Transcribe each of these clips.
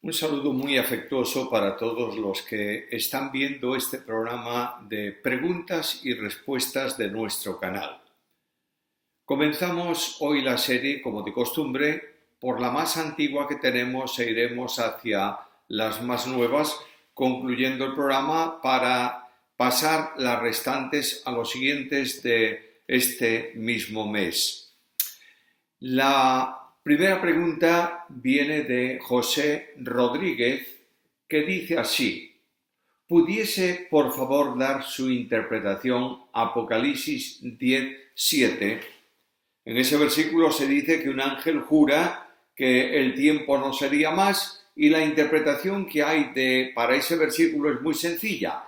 Un saludo muy afectuoso para todos los que están viendo este programa de preguntas y respuestas de nuestro canal. Comenzamos hoy la serie, como de costumbre, por la más antigua que tenemos e iremos hacia las más nuevas, concluyendo el programa para pasar las restantes a los siguientes de este mismo mes. La primera pregunta viene de José Rodríguez, que dice así: ¿pudiese por favor dar su interpretación Apocalipsis 10:7? En ese versículo se dice que un ángel jura que el tiempo no sería más, y la interpretación que hay para ese versículo es muy sencilla.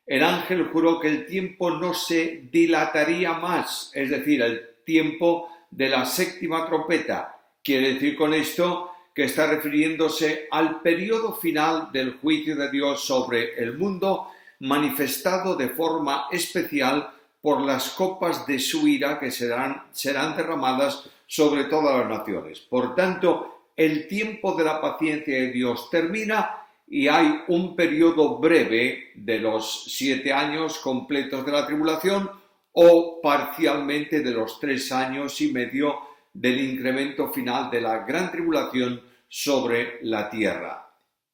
El ángel juró que el tiempo no se dilataría más, es decir, el tiempo de la séptima trompeta. Quiere decir con esto que está refiriéndose al periodo final del juicio de Dios sobre el mundo, manifestado de forma especial por las copas de su ira que serán derramadas sobre todas las naciones. Por tanto, el tiempo de la paciencia de Dios termina y hay un periodo breve de los 7 años completos de la tribulación o parcialmente de los 3 años y medio del incremento final de la gran tribulación sobre la tierra.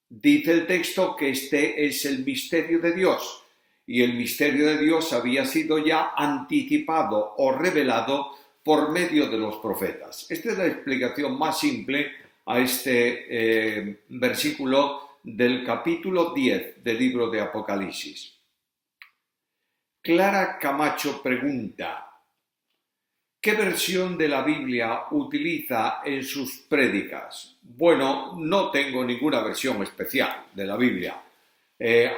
Dice el texto que este es el misterio de Dios, y el misterio de Dios había sido ya anticipado o revelado por medio de los profetas. Esta es la explicación más simple a este versículo del capítulo 10 del libro de Apocalipsis. Clara Camacho pregunta: ¿qué versión de la Biblia utiliza en sus prédicas? Bueno, no tengo ninguna versión especial de la Biblia.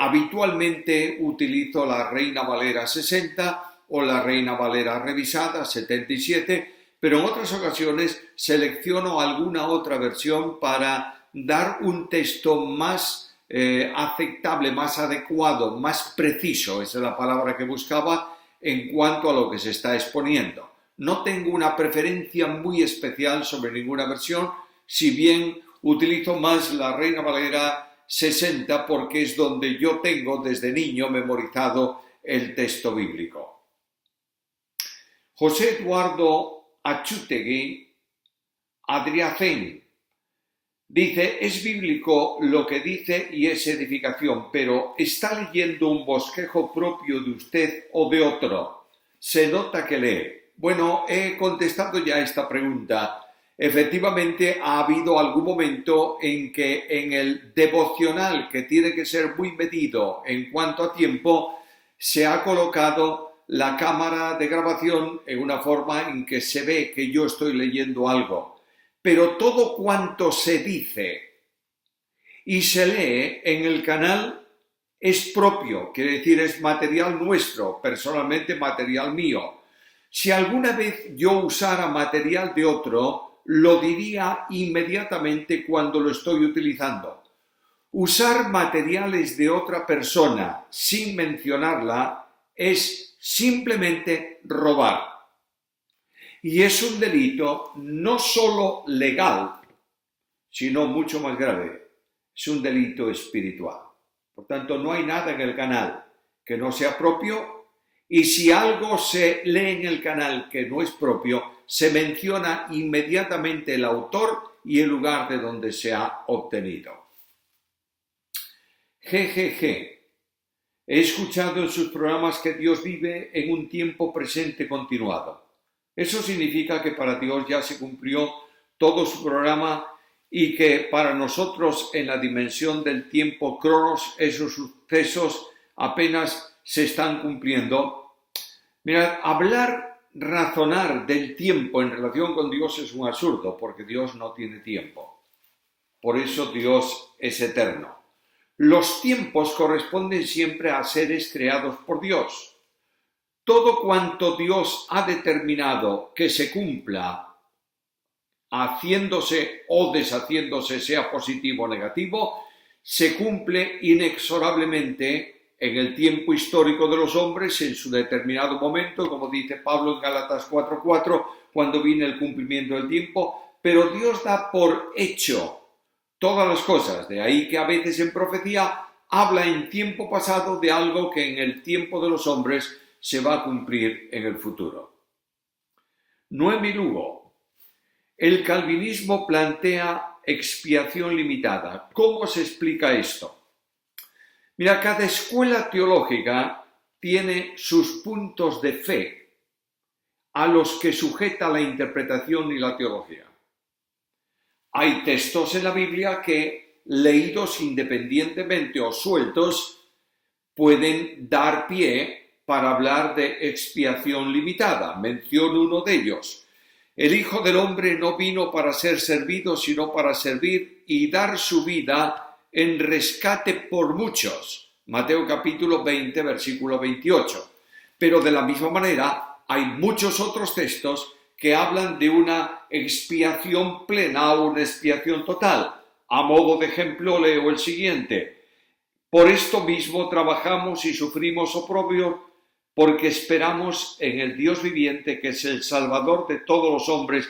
Habitualmente utilizo la Reina Valera 60 o la Reina Valera revisada 77, pero en otras ocasiones selecciono alguna otra versión para dar un texto más aceptable, más adecuado, más preciso, esa es la palabra que buscaba, en cuanto a lo que se está exponiendo. No tengo una preferencia muy especial sobre ninguna versión, si bien utilizo más la Reina Valera 60 porque es donde yo tengo desde niño memorizado el texto bíblico. José Eduardo Achutegui Adriacén dice: es bíblico lo que dice y es edificación, pero ¿está leyendo un bosquejo propio de usted o de otro? Se nota que lee. Bueno, he contestado ya esta pregunta. Efectivamente, ha habido algún momento en que en el devocional, que tiene que ser muy medido en cuanto a tiempo, se ha colocado la cámara de grabación en una forma en que se ve que yo estoy leyendo algo. Pero todo cuanto se dice y se lee en el canal es propio, quiere decir, es material nuestro, personalmente material mío. Si alguna vez yo usara material de otro, lo diría inmediatamente cuando lo estoy utilizando. Usar materiales de otra persona sin mencionarla es simplemente robar. Y es un delito no solo legal, sino mucho más grave. Es un delito espiritual. Por tanto, no hay nada en el canal que no sea propio, y si algo se lee en el canal que no es propio, se menciona inmediatamente el autor y el lugar de donde se ha obtenido. GGG. He escuchado en sus programas que Dios vive en un tiempo presente continuado. Eso significa que para Dios ya se cumplió todo su programa y que para nosotros en la dimensión del tiempo cronos esos sucesos apenas se están cumpliendo. Mirad, razonar del tiempo en relación con Dios es un absurdo, porque Dios no tiene tiempo. Por eso Dios es eterno. Los tiempos corresponden siempre a seres creados por Dios. Todo cuanto Dios ha determinado que se cumpla, haciéndose o deshaciéndose, sea positivo o negativo, se cumple inexorablemente en el tiempo histórico de los hombres, en su determinado momento, como dice Pablo en Gálatas 4:4, cuando viene el cumplimiento del tiempo, pero Dios da por hecho todas las cosas. De ahí que a veces en profecía habla en tiempo pasado de algo que en el tiempo de los hombres se va a cumplir en el futuro. Noemi Lugo. El calvinismo plantea expiación limitada. ¿Cómo se explica esto? Mira, cada escuela teológica tiene sus puntos de fe a los que sujeta la interpretación y la teología. Hay textos en la Biblia que, leídos independientemente o sueltos, pueden dar pie para hablar de expiación limitada. Menciono uno de ellos. El Hijo del Hombre no vino para ser servido, sino para servir y dar su vida en rescate por muchos. Mateo capítulo 20, versículo 28. Pero de la misma manera hay muchos otros textos que hablan de una expiación plena o una expiación total. A modo de ejemplo leo el siguiente. Por esto mismo trabajamos y sufrimos oprobio, porque esperamos en el Dios viviente, que es el Salvador de todos los hombres,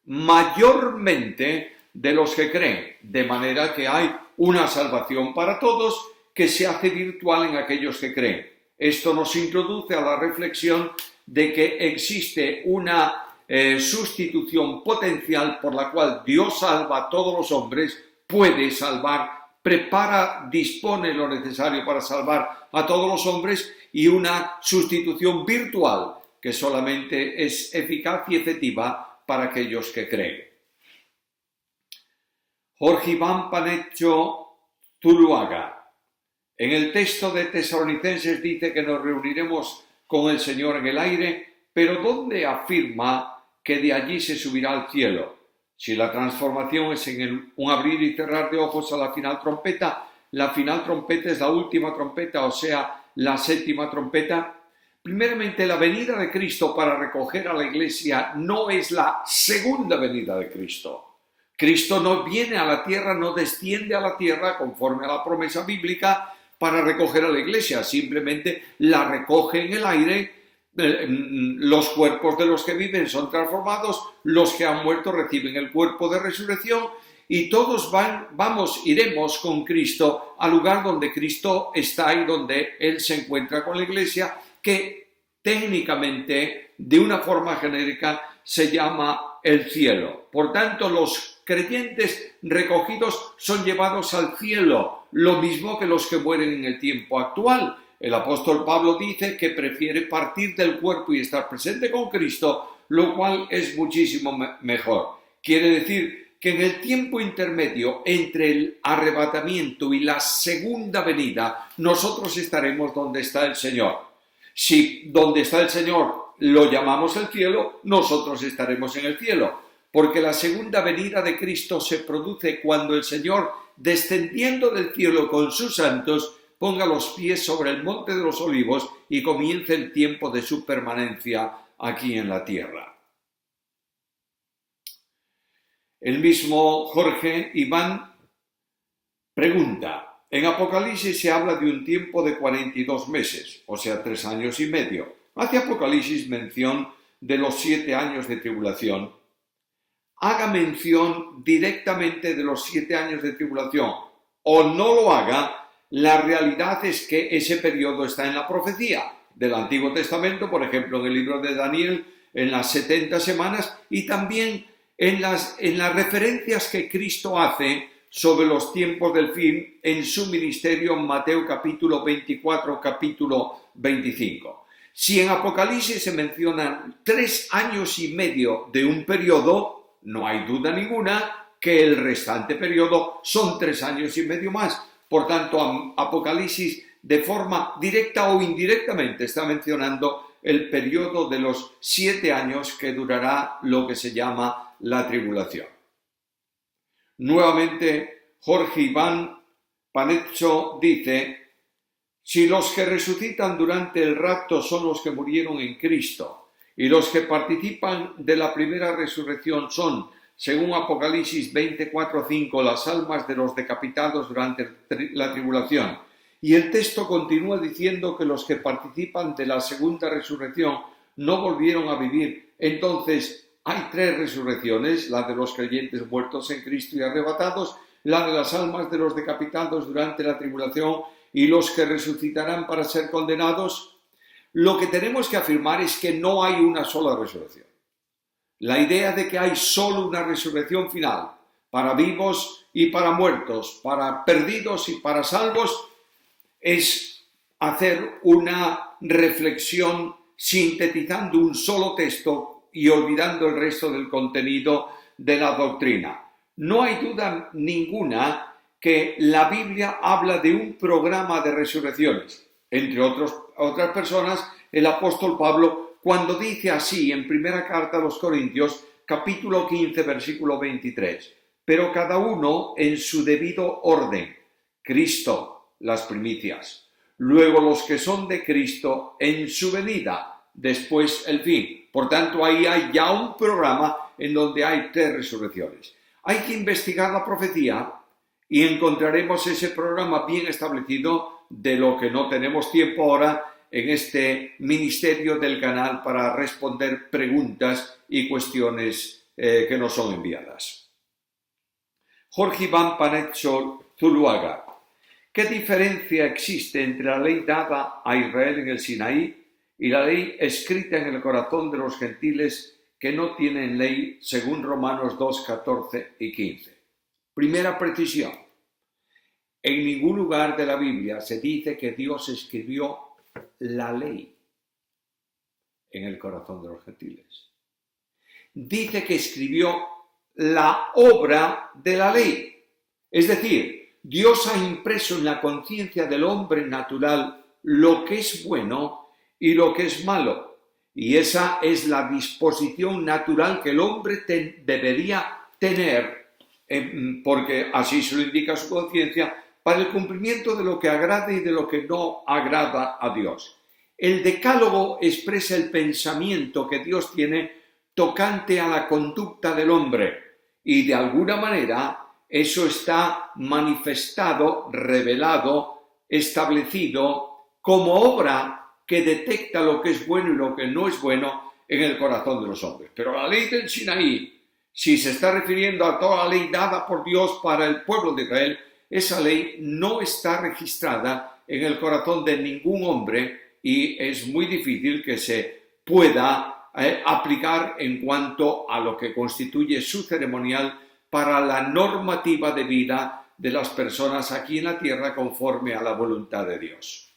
mayormente de los que creen. De manera que hay una salvación para todos que se hace virtual en aquellos que creen. Esto nos introduce a la reflexión de que existe una sustitución potencial por la cual Dios salva a todos los hombres, puede salvar, dispone lo necesario para salvar a todos los hombres, y una sustitución virtual que solamente es eficaz y efectiva para aquellos que creen. Jorge Iván Panecho Zuluaga. En el texto de Tesalonicenses dice que nos reuniremos con el Señor en el aire, pero ¿dónde afirma que de allí se subirá al cielo? Si la transformación es en un abrir y cerrar de ojos a la final trompeta es la última trompeta, o sea, la séptima trompeta. Primeramente, la venida de Cristo para recoger a la iglesia no es la segunda venida de Cristo. Cristo no viene a la tierra, no desciende a la tierra conforme a la promesa bíblica para recoger a la iglesia, simplemente la recoge en el aire. Los cuerpos de los que viven son transformados, los que han muerto reciben el cuerpo de resurrección y todos iremos con Cristo al lugar donde Cristo está y donde Él se encuentra con la iglesia, que técnicamente, de una forma genérica, se llama el cielo. Por tanto, los creyentes recogidos son llevados al cielo, lo mismo que los que mueren en el tiempo actual. El apóstol Pablo dice que prefiere partir del cuerpo y estar presente con Cristo, lo cual es muchísimo mejor. Quiere decir que en el tiempo intermedio entre el arrebatamiento y la segunda venida, nosotros estaremos donde está el Señor. Si donde está el Señor lo llamamos el cielo, nosotros estaremos en el cielo, porque la segunda venida de Cristo se produce cuando el Señor, descendiendo del cielo con sus santos, ponga los pies sobre el monte de los olivos y comience el tiempo de su permanencia aquí en la tierra. El mismo Jorge Iván pregunta, en Apocalipsis se habla de un tiempo de 42 meses, o sea, 3 años y medio. Hace Apocalipsis mención de los 7 años de tribulación. Haga mención directamente de los 7 años de tribulación o no lo haga, la realidad es que ese periodo está en la profecía del Antiguo Testamento, por ejemplo, en el libro de Daniel, en las 70 semanas, y también en las referencias que Cristo hace sobre los tiempos del fin en su ministerio en Mateo capítulo 24, capítulo 25. Si en Apocalipsis se mencionan 3 años y medio de un periodo, no hay duda ninguna que el restante periodo son 3 años y medio más. Por tanto, Apocalipsis de forma directa o indirectamente está mencionando el periodo de los 7 años que durará lo que se llama la tribulación. Nuevamente, Jorge Iván Panecho dice, si los que resucitan durante el rapto son los que murieron en Cristo y los que participan de la primera resurrección son, según Apocalipsis 24:5, las almas de los decapitados durante la tribulación. Y el texto continúa diciendo que los que participan de la segunda resurrección no volvieron a vivir. Entonces, hay 3 resurrecciones, la de los creyentes muertos en Cristo y arrebatados, la de las almas de los decapitados durante la tribulación y los que resucitarán para ser condenados. Lo que tenemos que afirmar es que no hay una sola resurrección. La idea de que hay solo una resurrección final para vivos y para muertos, para perdidos y para salvos, es hacer una reflexión sintetizando un solo texto y olvidando el resto del contenido de la doctrina. No hay duda ninguna que la Biblia habla de un programa de resurrecciones. Entre otras personas, el apóstol Pablo, cuando dice así en primera carta a los Corintios, capítulo 15, versículo 23, pero cada uno en su debido orden, Cristo, las primicias, luego los que son de Cristo en su venida, después el fin. Por tanto, ahí hay ya un programa en donde hay 3 resurrecciones. Hay que investigar la profecía y encontraremos ese programa bien establecido, de lo que no tenemos tiempo ahora en este ministerio del canal para responder preguntas y cuestiones que nos son enviadas. Jorge Iván Panecho Zuluaga. ¿Qué diferencia existe entre la ley dada a Israel en el Sinaí y la ley escrita en el corazón de los gentiles que no tienen ley, según Romanos 2, 14 y 15? Primera precisión. En ningún lugar de la Biblia se dice que Dios escribió la ley en el corazón de los gentiles. Dice que escribió la obra de la ley. Es decir, Dios ha impreso en la conciencia del hombre natural lo que es bueno y lo que es malo. Y esa es la disposición natural que el hombre debería tener, porque así se lo indica su conciencia, para el cumplimiento de lo que agrada y de lo que no agrada a Dios. El decálogo expresa el pensamiento que Dios tiene tocante a la conducta del hombre y de alguna manera eso está manifestado, revelado, establecido como obra que detecta lo que es bueno y lo que no es bueno en el corazón de los hombres. Pero la ley del Sinaí, si se está refiriendo a toda la ley dada por Dios para el pueblo de Israel, esa ley no está registrada en el corazón de ningún hombre y es muy difícil que se pueda aplicar en cuanto a lo que constituye su ceremonial para la normativa de vida de las personas aquí en la tierra conforme a la voluntad de Dios.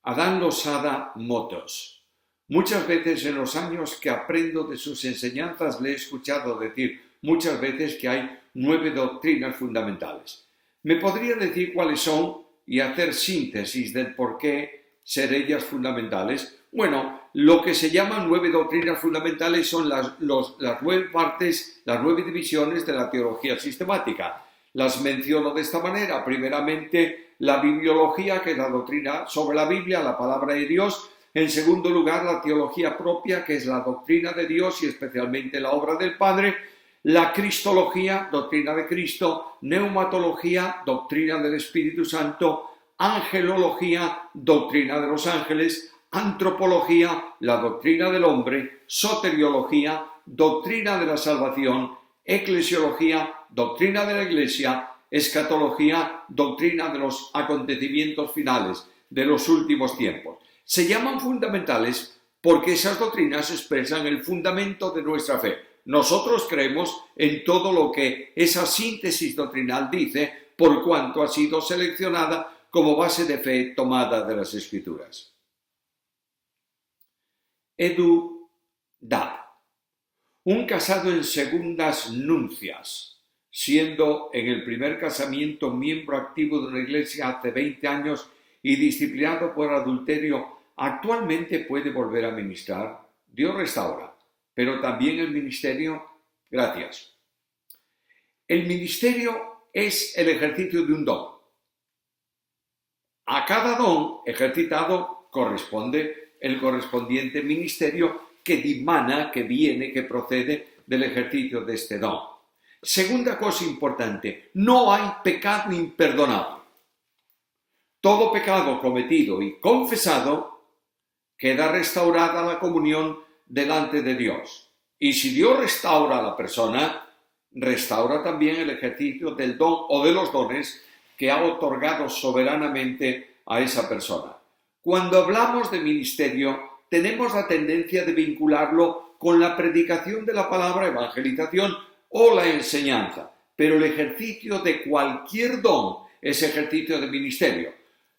Adán Losada Motos. Muchas veces en los años que aprendo de sus enseñanzas le he escuchado decir muchas veces que hay 9 doctrinas fundamentales. ¿Me podría decir cuáles son y hacer síntesis del por qué ser ellas fundamentales? Bueno, lo que se llaman 9 doctrinas fundamentales son las 9 partes, las 9 divisiones de la teología sistemática. Las menciono de esta manera. Primeramente, la bibliología, que es la doctrina sobre la Biblia, la palabra de Dios. En segundo lugar, la teología propia, que es la doctrina de Dios y especialmente la obra del Padre. La cristología, doctrina de Cristo. Neumatología, doctrina del Espíritu Santo. Angelología, doctrina de los ángeles. Antropología, la doctrina del hombre. Soteriología, doctrina de la salvación. Eclesiología, doctrina de la Iglesia. Escatología, doctrina de los acontecimientos finales, de los últimos tiempos. Se llaman fundamentales porque esas doctrinas expresan el fundamento de nuestra fe. Nosotros creemos en todo lo que esa síntesis doctrinal dice, por cuanto ha sido seleccionada como base de fe tomada de las Escrituras. Edu Dab. Un casado en segundas nupcias, siendo en el primer casamiento miembro activo de una iglesia hace 20 años y disciplinado por adulterio, ¿actualmente puede volver a ministrar? Dios restaura, pero también el ministerio, gracias. El ministerio es el ejercicio de un don. A cada don ejercitado corresponde el correspondiente ministerio que dimana, que viene, que procede del ejercicio de este don. Segunda cosa importante, no hay pecado imperdonable. Todo pecado cometido y confesado queda restaurada la comunión delante de Dios. Y si Dios restaura a la persona, restaura también el ejercicio del don o de los dones que ha otorgado soberanamente a esa persona. Cuando hablamos de ministerio, tenemos la tendencia de vincularlo con la predicación de la palabra, evangelización o la enseñanza, pero el ejercicio de cualquier don es ejercicio de ministerio.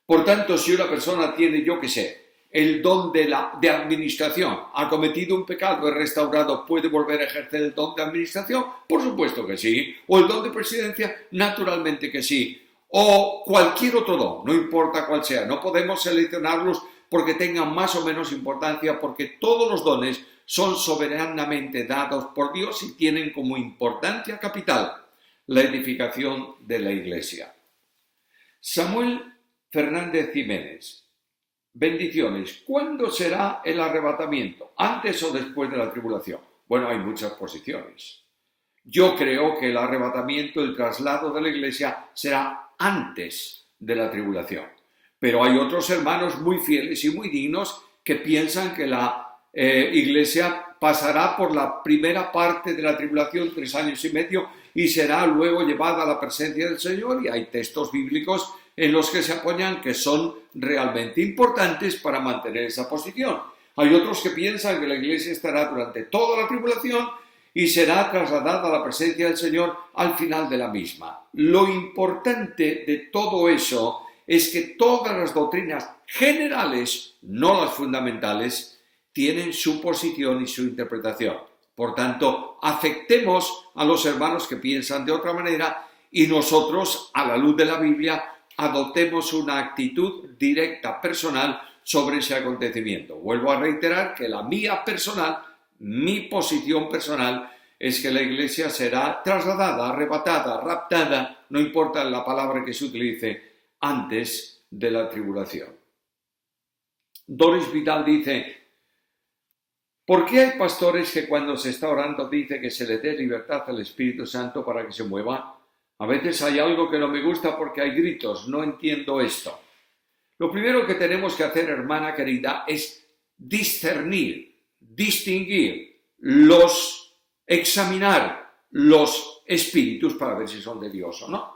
Por tanto, si una persona tiene, yo qué sé, el don de administración, ha cometido un pecado, es restaurado, ¿puede volver a ejercer el don de administración? Por supuesto que sí. ¿O el don de presidencia? Naturalmente que sí. O cualquier otro don, no importa cuál sea. No podemos seleccionarlos porque tengan más o menos importancia, porque todos los dones son soberanamente dados por Dios y tienen como importancia capital la edificación de la Iglesia. Samuel Fernández Jiménez. Bendiciones. ¿Cuándo será el arrebatamiento? ¿Antes o después de la tribulación? Bueno, hay muchas posiciones. Yo creo que el arrebatamiento, el traslado de la Iglesia será antes de la tribulación. Pero hay otros hermanos muy fieles y muy dignos que piensan que la Iglesia pasará por la primera parte de la tribulación, 3 años y medio, y será luego llevada a la presencia del Señor. Y hay textos bíblicos en los que se apoyan que son realmente importantes para mantener esa posición. Hay otros que piensan que la Iglesia estará durante toda la tribulación y será trasladada a la presencia del Señor al final de la misma. Lo importante de todo eso es que todas las doctrinas generales, no las fundamentales, tienen su posición y su interpretación. Por tanto, aceptemos a los hermanos que piensan de otra manera y nosotros, a la luz de la Biblia, adoptemos una actitud directa, personal, sobre ese acontecimiento. Vuelvo a reiterar que la mía personal, mi posición personal, es que la Iglesia será trasladada, arrebatada, raptada, no importa la palabra que se utilice, antes de la tribulación. Doris Vidal dice: ¿por qué hay pastores que cuando se está orando dice que se le dé libertad al Espíritu Santo para que se mueva? A veces hay algo que no me gusta porque hay gritos, no entiendo esto. Lo primero que tenemos que hacer, hermana querida, es discernir, distinguir, examinar los espíritus para ver si son de Dios o no.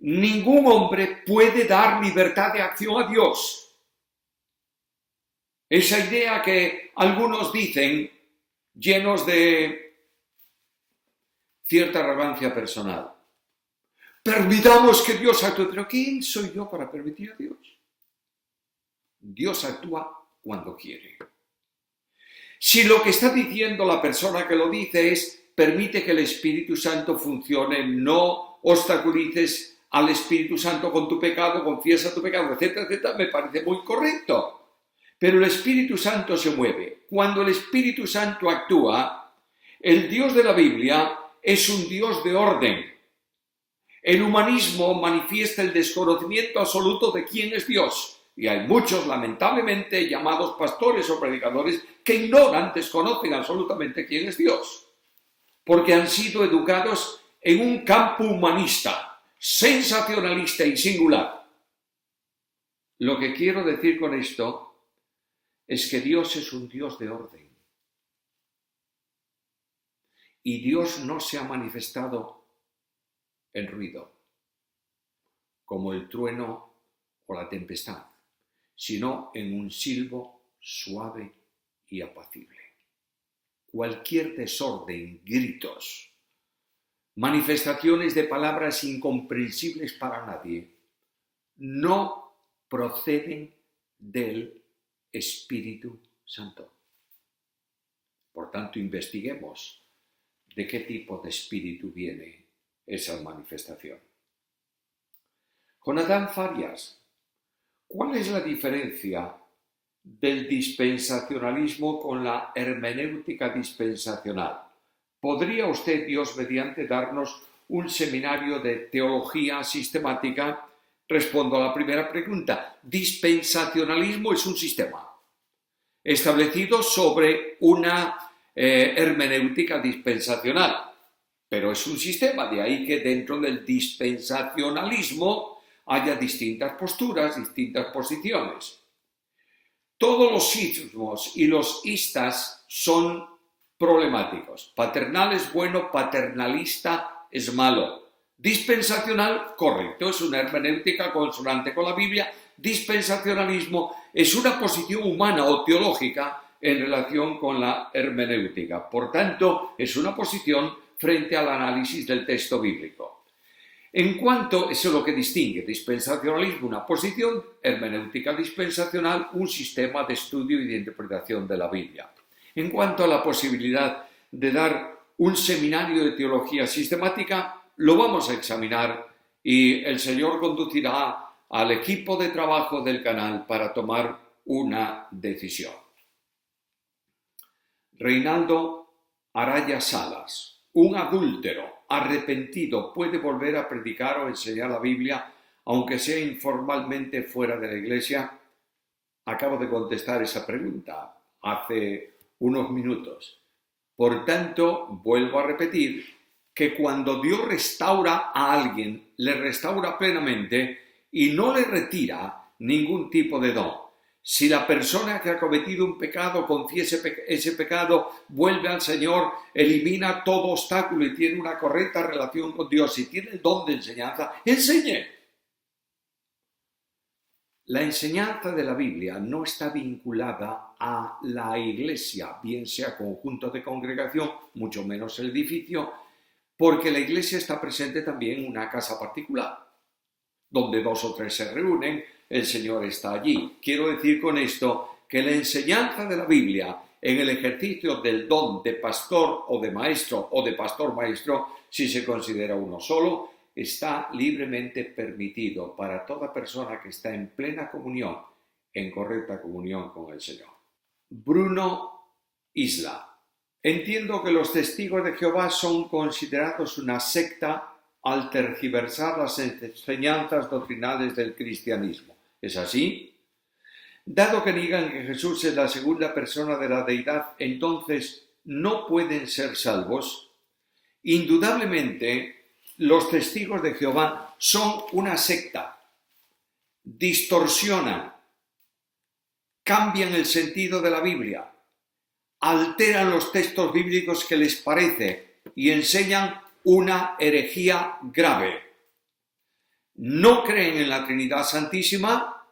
Ningún hombre puede dar libertad de acción a Dios. Esa idea que algunos dicen, llenos de cierta arrogancia personal. Permitamos que Dios actúe. ¿Pero quién soy yo para permitir a Dios? Dios actúa cuando quiere. Si lo que está diciendo la persona que lo dice es permite que el Espíritu Santo funcione, no obstaculices al Espíritu Santo con tu pecado, confiesa tu pecado, etcétera, etcétera, me parece muy correcto. Pero el Espíritu Santo se mueve. Cuando el Espíritu Santo actúa, el Dios de la Biblia es un Dios de orden. El humanismo manifiesta el desconocimiento absoluto de quién es Dios. Y hay muchos, lamentablemente, llamados pastores o predicadores que ignoran, desconocen absolutamente quién es Dios. Porque han sido educados en un campo humanista, sensacionalista y singular. Lo que quiero decir con esto es que Dios es un Dios de orden. Y Dios no se ha manifestado en ruido, como el trueno o la tempestad, sino en un silbo suave y apacible. Cualquier desorden, gritos, manifestaciones de palabras incomprensibles para nadie, no proceden del Espíritu Santo. Por tanto, investiguemos de qué tipo de espíritu viene esa manifestación. Jonathan Farias, ¿cuál es la diferencia del dispensacionalismo con la hermenéutica dispensacional? ¿Podría usted, Dios mediante, darnos un seminario de teología sistemática? Respondo a la primera pregunta. Dispensacionalismo es un sistema establecido sobre una hermenéutica dispensacional, pero es un sistema, de ahí que dentro del dispensacionalismo haya distintas posturas, distintas posiciones. Todos los sismos y los istas son problemáticos. Paternal es bueno, paternalista es malo. Dispensacional, correcto, es una hermenéutica consonante con la Biblia. Dispensacionalismo es una posición humana o teológica en relación con la hermenéutica. Por tanto, es una posición frente al análisis del texto bíblico. En cuanto, eso es lo que distingue, dispensacionalismo, una posición, hermenéutica dispensacional, un sistema de estudio y de interpretación de la Biblia. En cuanto a la posibilidad de dar un seminario de teología sistemática, lo vamos a examinar y el Señor conducirá al equipo de trabajo del canal para tomar una decisión. Reinaldo Araya Salas, un adúltero arrepentido puede volver a predicar o enseñar la Biblia, aunque sea informalmente fuera de la iglesia. Acabo de contestar esa pregunta hace unos minutos. Por tanto, vuelvo a repetir que cuando Dios restaura a alguien, le restaura plenamente y no le retira ningún tipo de don. Si la persona que ha cometido un pecado confiesa ese pecado, vuelve al Señor, elimina todo obstáculo y tiene una correcta relación con Dios, si tiene el don de enseñanza, enseñe. La enseñanza de la Biblia no está vinculada a la iglesia, bien sea conjunto de congregación, mucho menos el edificio, porque la iglesia está presente también en una casa particular, donde 2 o 3 se reúnen, el Señor está allí. Quiero decir con esto que la enseñanza de la Biblia en el ejercicio del don de pastor o de maestro o de pastor maestro, si se considera uno solo, está libremente permitido para toda persona que está en plena comunión, en correcta comunión con el Señor. Bruno Isla. Entiendo que los testigos de Jehová son considerados una secta al tergiversar las enseñanzas doctrinales del cristianismo. ¿Es así? Dado que niegan que Jesús es la segunda persona de la deidad, entonces no pueden ser salvos. Indudablemente, los testigos de Jehová son una secta. Distorsionan, cambian el sentido de la Biblia, alteran los textos bíblicos que les parece y enseñan una herejía grave. No creen en la Trinidad Santísima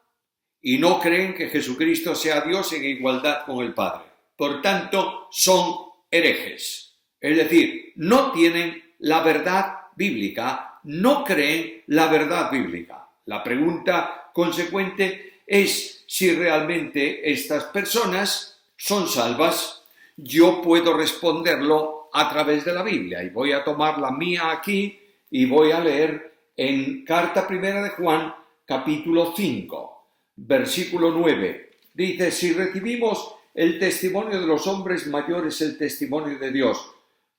y no creen que Jesucristo sea Dios en igualdad con el Padre. Por tanto, son herejes. Es decir, no tienen la verdad bíblica, no creen la verdad bíblica. La pregunta consecuente es si realmente estas personas son salvas. Yo puedo responderlo a través de la Biblia y voy a tomar la mía aquí y voy a leer en Carta Primera de Juan, capítulo 5, versículo 9. Dice, si recibimos el testimonio de los hombres, mayor es el testimonio de Dios,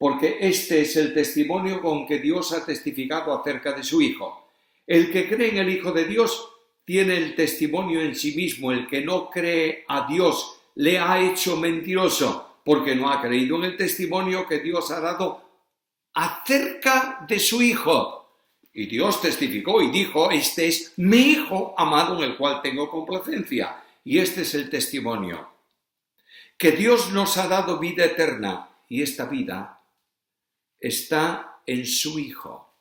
porque este es el testimonio con que Dios ha testificado acerca de su Hijo. El que cree en el Hijo de Dios tiene el testimonio en sí mismo. El que no cree a Dios le ha hecho mentiroso, porque no ha creído en el testimonio que Dios ha dado acerca de su Hijo. Y Dios testificó y dijo, este es mi Hijo amado en el cual tengo complacencia. Y este es el testimonio, que Dios nos ha dado vida eterna, y esta vida está en su Hijo.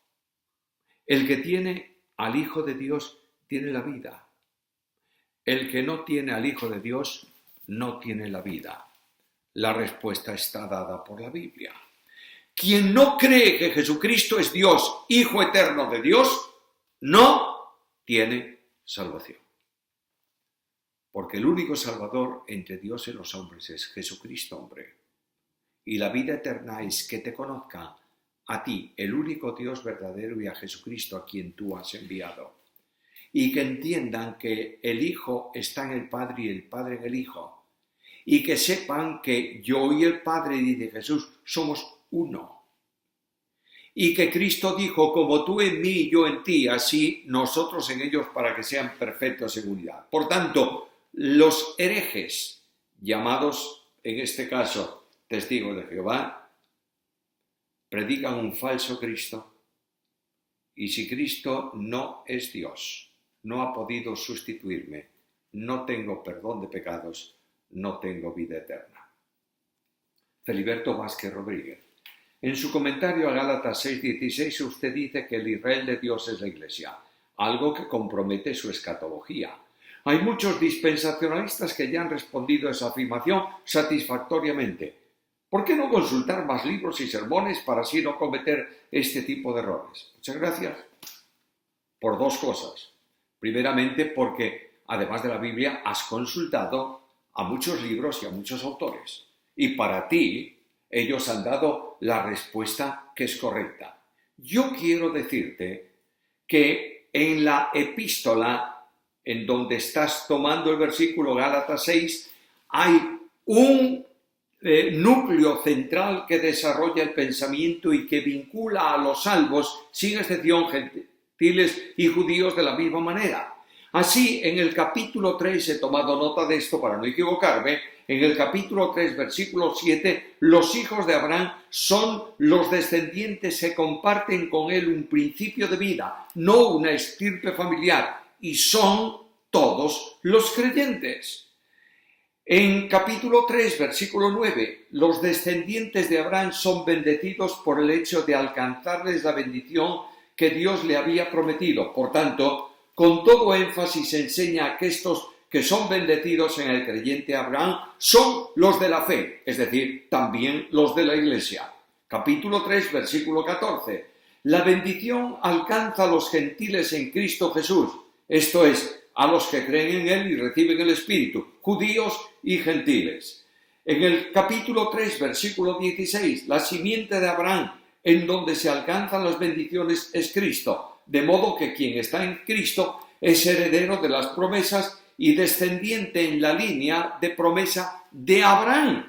El que tiene al Hijo de Dios tiene la vida. El que no tiene al Hijo de Dios no tiene la vida. La respuesta está dada por la Biblia. Quien no cree que Jesucristo es Dios, Hijo eterno de Dios, no tiene salvación. Porque el único Salvador entre Dios y los hombres es Jesucristo, hombre. Y la vida eterna es que te conozca a ti, el único Dios verdadero, y a Jesucristo a quien tú has enviado. Y que entiendan que el Hijo está en el Padre y el Padre en el Hijo. Y que sepan que yo y el Padre, dice Jesús, somos uno. Y que Cristo dijo, como tú en mí y yo en ti, así nosotros en ellos, para que sean perfectos en unidad. Por tanto, los herejes, llamados en este caso testigos de Jehová, predican un falso Cristo. Y si Cristo no es Dios, no ha podido sustituirme, no tengo perdón de pecados, no tengo vida eterna. Feliberto Vázquez Rodríguez. En su comentario a Gálatas 6:16 usted dice que el Israel de Dios es la Iglesia, algo que compromete su escatología. Hay muchos dispensacionalistas que ya han respondido a esa afirmación satisfactoriamente. ¿Por qué no consultar más libros y sermones para así no cometer este tipo de errores? Muchas gracias. Por dos cosas. Primeramente, porque además de la Biblia has consultado a muchos libros y a muchos autores. Y para ti, ellos han dado la respuesta que es correcta. Yo quiero decirte que en la epístola, en donde estás tomando el versículo Gálatas 6, hay un núcleo central que desarrolla el pensamiento y que vincula a los salvos, sin excepción, gentiles y judíos de la misma manera. Así, en el capítulo 3, he tomado nota de esto para no equivocarme, en el capítulo 3, versículo 7, los hijos de Abraham son los descendientes que comparten con él un principio de vida, no una estirpe familiar, y son todos los creyentes. En capítulo 3, versículo 9, los descendientes de Abraham son bendecidos por el hecho de alcanzarles la bendición que Dios le había prometido. Por tanto, con todo énfasis enseña que estos que son bendecidos en el creyente Abraham son los de la fe, es decir, también los de la Iglesia. Capítulo 3, versículo 14. La bendición alcanza a los gentiles en Cristo Jesús, esto es, a los que creen en Él y reciben el Espíritu, judíos y gentiles. En el capítulo 3, versículo 16, la simiente de Abraham, en donde se alcanzan las bendiciones, es Cristo, de modo que quien está en Cristo es heredero de las promesas y descendiente en la línea de promesa de Abraham.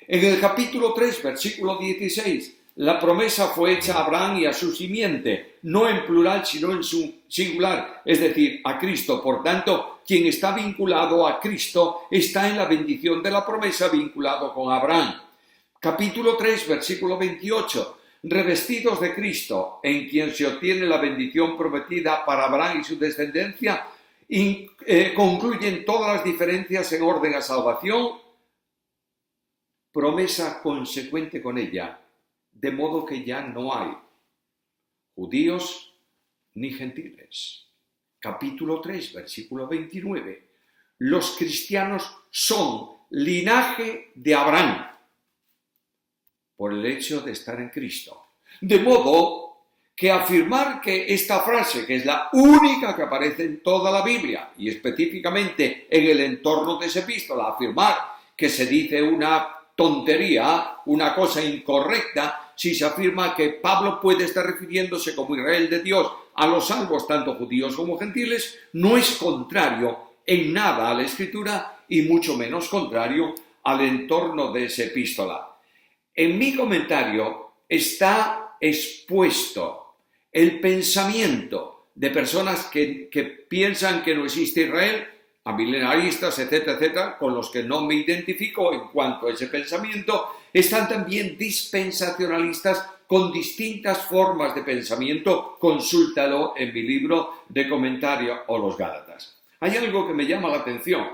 En el capítulo 3, versículo 16, la promesa fue hecha a Abraham y a su simiente, no en plural, sino en su singular, es decir, a Cristo. Por tanto, quien está vinculado a Cristo está en la bendición de la promesa vinculado con Abraham. Capítulo 3, versículo 28. Revestidos de Cristo, en quien se obtiene la bendición prometida para Abraham y su descendencia, concluyen todas las diferencias en orden a salvación, promesa consecuente con ella, de modo que ya no hay judíos ni gentiles. Capítulo 3, versículo 29. Los cristianos son linaje de Abraham por el hecho de estar en Cristo. De modo que afirmar que esta frase, que es la única que aparece en toda la Biblia, y específicamente en el entorno de esa epístola, afirmar que se dice una tontería, una cosa incorrecta, si se afirma que Pablo puede estar refiriéndose como Israel de Dios a los salvos, tanto judíos como gentiles, no es contrario en nada a la Escritura y mucho menos contrario al entorno de esa epístola. En mi comentario está expuesto el pensamiento de personas que piensan que no existe Israel, a milenaristas, etcétera, etcétera, con los que no me identifico en cuanto a ese pensamiento. Están también dispensacionalistas con distintas formas de pensamiento. Consúltalo en mi libro de comentario o los Gálatas. Hay algo que me llama la atención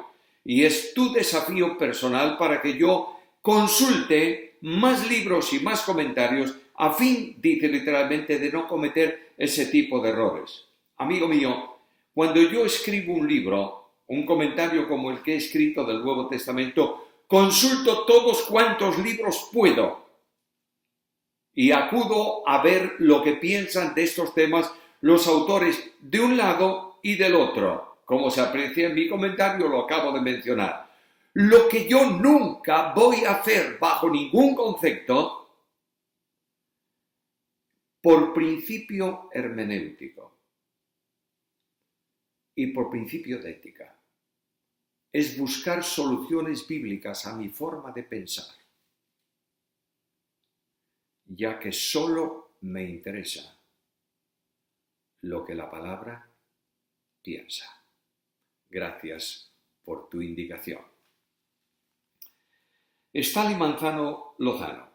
y es tu desafío personal para que yo consulte más libros y más comentarios a fin, dice literalmente, de no cometer ese tipo de errores. Amigo mío, cuando yo escribo un libro, un comentario como el que he escrito del Nuevo Testamento, consulto todos cuantos libros puedo y acudo a ver lo que piensan de estos temas los autores de un lado y del otro. Como se aprecia en mi comentario, lo acabo de mencionar. Lo que yo nunca voy a hacer bajo ningún concepto, por principio hermenéutico y por principio de ética, es buscar soluciones bíblicas a mi forma de pensar, ya que solo me interesa lo que la palabra piensa. Gracias por tu indicación. Stalin Manzano Lozano.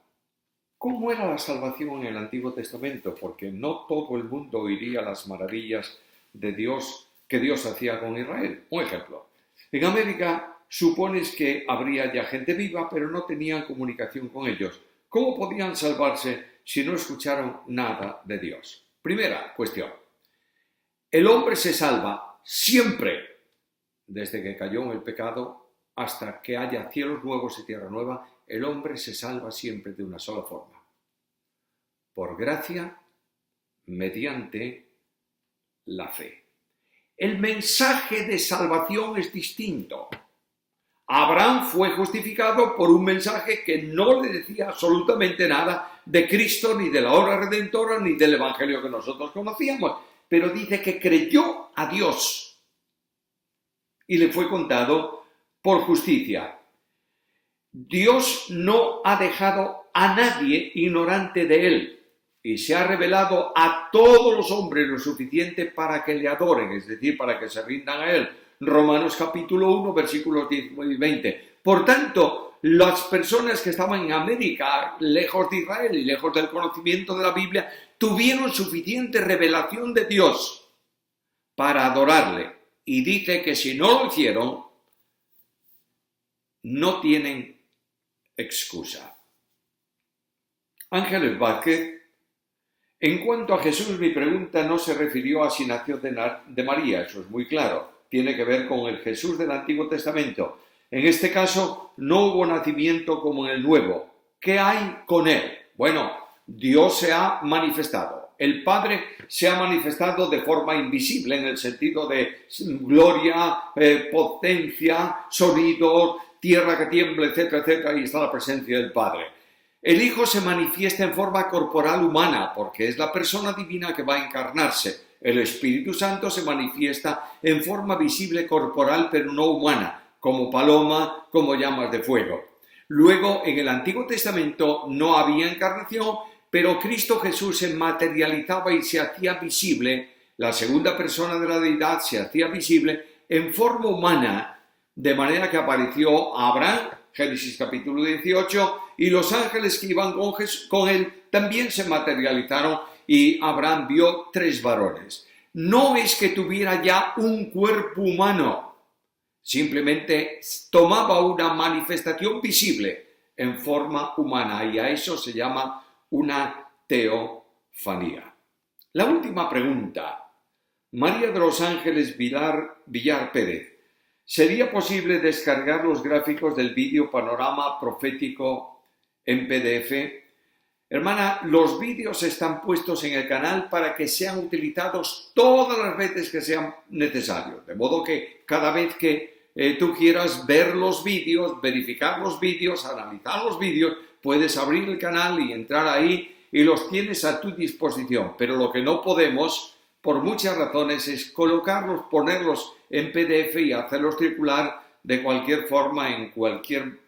¿Cómo era la salvación en el Antiguo Testamento? Porque no todo el mundo oiría las maravillas de Dios que Dios hacía con Israel. Un ejemplo. En América supones que habría ya gente viva, pero no tenían comunicación con ellos. ¿Cómo podían salvarse si no escucharon nada de Dios? Primera cuestión. El hombre se salva siempre, desde que cayó en el pecado hasta que haya cielos nuevos y tierra nueva. El hombre se salva siempre de una sola forma: por gracia, mediante la fe. El mensaje de salvación es distinto. Abraham fue justificado por un mensaje que no le decía absolutamente nada de Cristo, ni de la obra redentora, ni del evangelio que nosotros conocíamos, pero dice que creyó a Dios y le fue contado por justicia. Dios no ha dejado a nadie ignorante de él y se ha revelado a todos los hombres lo suficiente para que le adoren, es decir, para que se rindan a él. Romanos capítulo 1, versículos 19 y 20. Por tanto, las personas que estaban en América, lejos de Israel y lejos del conocimiento de la Biblia, tuvieron suficiente revelación de Dios para adorarle. Y dice que si no lo hicieron, no tienen excusa. Ángeles Vázquez. En cuanto a Jesús, mi pregunta no se refirió a si nació de María, eso es muy claro. Tiene que ver con el Jesús del Antiguo Testamento. En este caso, no hubo nacimiento como en el Nuevo. ¿Qué hay con él? Bueno, Dios se ha manifestado. El Padre se ha manifestado de forma invisible, en el sentido de gloria, potencia, sonido, tierra que tiembla, etcétera, etcétera, y está la presencia del Padre. El Hijo se manifiesta en forma corporal humana, porque es la persona divina que va a encarnarse. El Espíritu Santo se manifiesta en forma visible corporal, pero no humana, como paloma, como llamas de fuego. Luego, en el Antiguo Testamento no había encarnación, pero Cristo Jesús se materializaba y se hacía visible, la segunda persona de la deidad se hacía visible en forma humana, de manera que apareció a Abraham, Génesis capítulo 18, y los ángeles que iban con él también se materializaron y Abraham vio 3 varones. No es que tuviera ya un cuerpo humano, simplemente tomaba una manifestación visible en forma humana y a eso se llama una teofanía. La última pregunta. María de los Ángeles Villar Pérez. ¿Sería posible descargar los gráficos del vídeo Panorama Profético en PDF? Hermana, los vídeos están puestos en el canal para que sean utilizados todas las veces que sean necesarios. De modo que cada vez que tú quieras ver los vídeos, verificar los vídeos, analizar los vídeos, puedes abrir el canal y entrar ahí y los tienes a tu disposición. Pero lo que no podemos, por muchas razones, es colocarlos, ponerlos en PDF y hacerlos circular de cualquier forma, en cualquier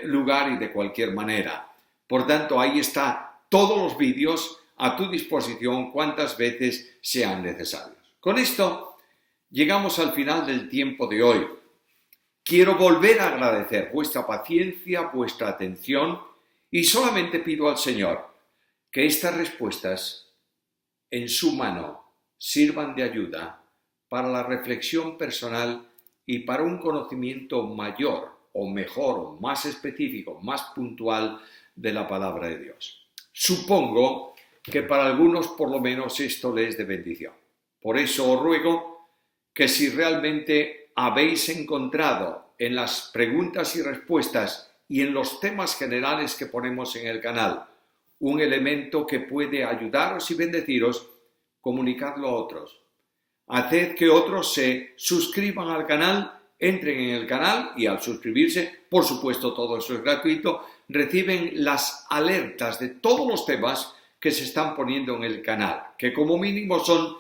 lugar y de cualquier manera. Por tanto, ahí está todos los vídeos a tu disposición cuantas veces sean necesarios. Con esto llegamos al final del tiempo de hoy. Quiero volver a agradecer vuestra paciencia, vuestra atención y solamente pido al Señor que estas respuestas en su mano sirvan de ayuda para la reflexión personal y para un conocimiento mayor o mejor o más específico, más puntual de la palabra de Dios. Supongo que para algunos por lo menos esto les es de bendición. Por eso os ruego que si realmente habéis encontrado en las preguntas y respuestas y en los temas generales que ponemos en el canal un elemento que puede ayudaros y bendeciros, comunicadlo a otros. Haced que otros se suscriban al canal, entren en el canal y al suscribirse, por supuesto todo eso es gratuito, reciben las alertas de todos los temas que se están poniendo en el canal, que como mínimo son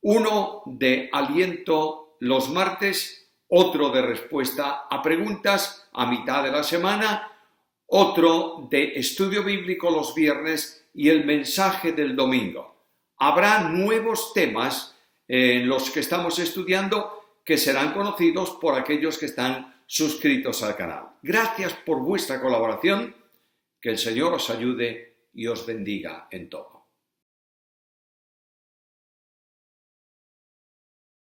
uno de aliento los martes, otro de respuesta a preguntas a mitad de la semana, otro de estudio bíblico los viernes y el mensaje del domingo. Habrá nuevos temas en los que estamos estudiando que serán conocidos por aquellos que están suscritos al canal. Gracias por vuestra colaboración, que el Señor os ayude y os bendiga en todo.